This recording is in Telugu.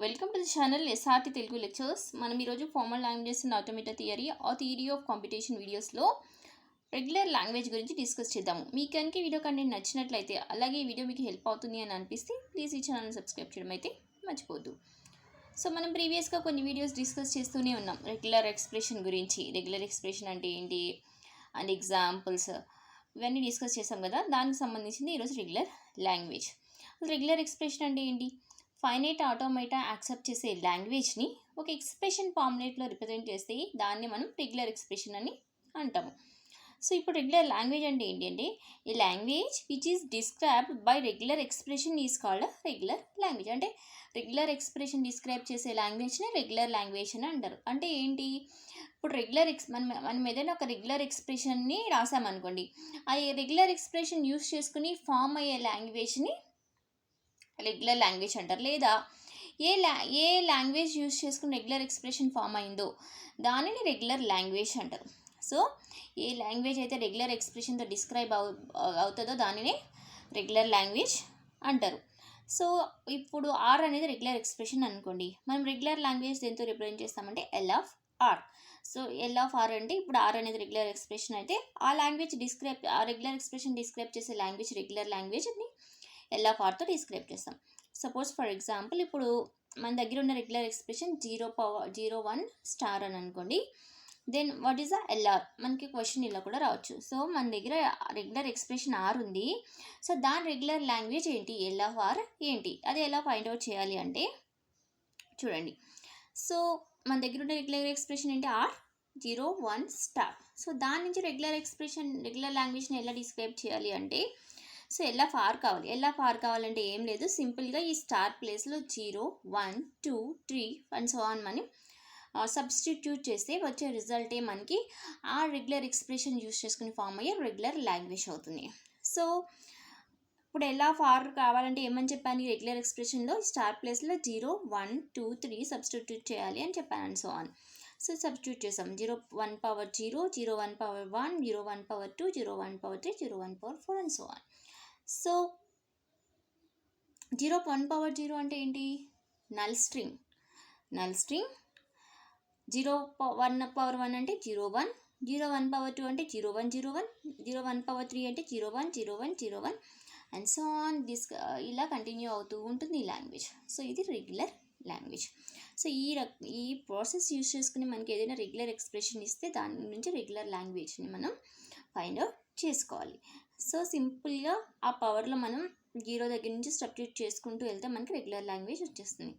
Welcome to the channel SRT Telugu lectures. మనం ఈరోజు formal languages and automated theory of competition వీడియోస్లో రెగ్యులర్ లాంగ్వేజ్ గురించి డిస్కస్ చేద్దాము. మీకు కనుక వీడియో కంటెంట్ నచ్చినట్లయితే, అలాగే ఈ వీడియో మీకు హెల్ప్ అవుతుంది అని అనిపిస్తే ప్లీజ్ ఈ ఛానల్ని సబ్స్క్రైబ్ చేయడం అయితే మర్చిపోద్దు. సో మనం ప్రీవియస్గా కొన్ని వీడియోస్ డిస్కస్ చేస్తూనే ఉన్నాం రెగ్యులర్ ఎక్స్ప్రెషన్ గురించి. రెగ్యులర్ ఎక్స్ప్రెషన్ అంటే ఏంటి అండ్ ఎగ్జాంపుల్స్ ఇవన్నీ డిస్కస్ చేసాం కదా. దానికి సంబంధించింది ఈరోజు రెగ్యులర్ లాంగ్వేజ్. రెగ్యులర్ ఎక్స్ప్రెషన్ అంటే ఏంటి? ఫైనైట్ ఆటోమేటా యాక్సెప్ట్ చేసే లాంగ్వేజ్ని ఒక ఎక్స్ప్రెషన్ ఫార్ములేట్లో రిప్రజెంట్ చేస్తే దాన్ని మనం రెగ్యులర్ ఎక్స్ప్రెషన్ అని అంటాము. సో ఇప్పుడు రెగ్యులర్ లాంగ్వేజ్ అంటే ఏంటి అంటే, ఈ language which is described by regular expression is called regular language. అంటే రెగ్యులర్ ఎక్స్ప్రెషన్ డిస్క్రైబ్ చేసే లాంగ్వేజ్ని రెగ్యులర్ లాంగ్వేజ్ అని అంటారు. అంటే ఏంటి? ఇప్పుడు మనం ఏదైనా ఒక రెగ్యులర్ ఎక్స్ప్రెషన్ని రాసామనుకోండి, ఆ రెగ్యులర్ ఎక్స్ప్రెషన్ యూస్ చేసుకుని ఫామ్ అయ్యే లాంగ్వేజ్ని రెగ్యులర్ లాంగ్వేజ్ అంటారు. లేదా ఏ లాంగ్వేజ్ యూజ్ చేసుకుని రెగ్యులర్ ఎక్స్ప్రెషన్ ఫామ్ అయిందో దానిని రెగ్యులర్ లాంగ్వేజ్ అంటారు. సో ఏ లాంగ్వేజ్ అయితే రెగ్యులర్ ఎక్స్ప్రెషన్తో డిస్క్రైబ్ అవుతుందో దానినే రెగ్యులర్ లాంగ్వేజ్ అంటారు. సో ఇప్పుడు ఆర్ అనేది రెగ్యులర్ ఎక్స్ప్రెషన్ అనుకోండి, మనం రెగ్యులర్ లాంగ్వేజ్ దేంతో రిప్రజెంట్ చేస్తామంటే L of R. So L of R అంటే ఇప్పుడు ఆర్ అనేది రెగ్యులర్ ఎక్స్ప్రెషన్ అయితే ఆ రెగ్యులర్ ఎక్స్ప్రెషన్ డిస్క్రైబ్ చేసే రెగ్యులర్ లాంగ్వేజ్ని ఎల్ ఆఫ్ ఆర్తో డిస్క్రైబ్ చేస్తాం. సపోజ్ ఫర్ ఎగ్జాంపుల్ ఇప్పుడు మన దగ్గర ఉన్న రెగ్యులర్ ఎక్స్ప్రెషన్ 0 1 స్టార్ అని అనుకోండి. Then what is the L R? మనకి క్వశ్చన్ ఇలా కూడా రావచ్చు. సో మన దగ్గర రెగ్యులర్ ఎక్స్ప్రెషన్ ఆర్ ఉంది. సో దాని రెగ్యులర్ లాంగ్వేజ్ ఏంటి? ఎల్ ఆఫ్ ఆర్ ఏంటి? అది ఎలా ఫైండ్ అవుట్ చేయాలి అంటే చూడండి. సో మన దగ్గర ఉన్న రెగ్యులర్ ఎక్స్ప్రెషన్ ఏంటి? R 0 1 star. సో దాని నుంచి రెగ్యులర్ లాంగ్వేజ్ని ఎలా డిస్క్రైబ్ చేయాలి అంటే, సో ఎల్ ఆఫ్ ఆర్ కావాలి. ఎల్ ఆఫ్ ఆర్ కావాలంటే ఏం లేదు, సింపుల్గా ఈ స్టార్ ప్లేస్లో 0 1 2 3 అండ్ సో ఆన్ మనం సబ్స్టిట్యూట్ చేస్తే వచ్చే రిజల్టే మనకి ఆ రెగ్యులర్ ఎక్స్ప్రెషన్ యూస్ చేసుకుని ఫామ్ అయ్యే రెగ్యులర్ లాంగ్వేజ్ అవుతుంది. సో ఇప్పుడు ఎల్ ఆఫ్ ఆర్ కావాలంటే ఏమని చెప్పాను? ఈ రెగ్యులర్ ఎక్స్ప్రెషన్లో స్టార్ ప్లేస్లో 0 1 2 3 సబ్స్టిట్యూట్ చేయాలి అని చెప్పాను and so on. So substitute చేసాం. 0 1 power 0, 0 1 power 1, 0 1 power 2, 0 1 power 3, 0 1 power 4 and so on. So 0 1 power 0 అంటే ఏంటి? Null string. 0 1 పవర్ 1 అంటే 0 1, 0 1 పవర్ 2 అంటే 0 1 0 1, 0 1 పవర్ 3 అంటే 0 1 0 1 0 1 అండ్ సో ఆన్. ఇలా కంటిన్యూ అవుతూ ఉంటుంది ఈ లాంగ్వేజ్. సో ఇది రెగ్యులర్ లాంగ్వేజ్. సో ఈ ప్రాసెస్ యూజ్ చేసుకుని మనకి ఏదైనా రెగ్యులర్ ఎక్స్ప్రెషన్ ఇస్తే దాని నుంచి రెగ్యులర్ లాంగ్వేజ్ని మనం ఫైండ్ అవుట్ చేసుకోవాలి. సో సింపుల్గా ఆ పవర్లో మనం 0 దగ్గర నుంచి సబ్స్టిట్యూట్ చేసుకుంటూ వెళ్తే మనకి రెగ్యులర్ లాంగ్వేజ్ వచ్చేస్తుంది.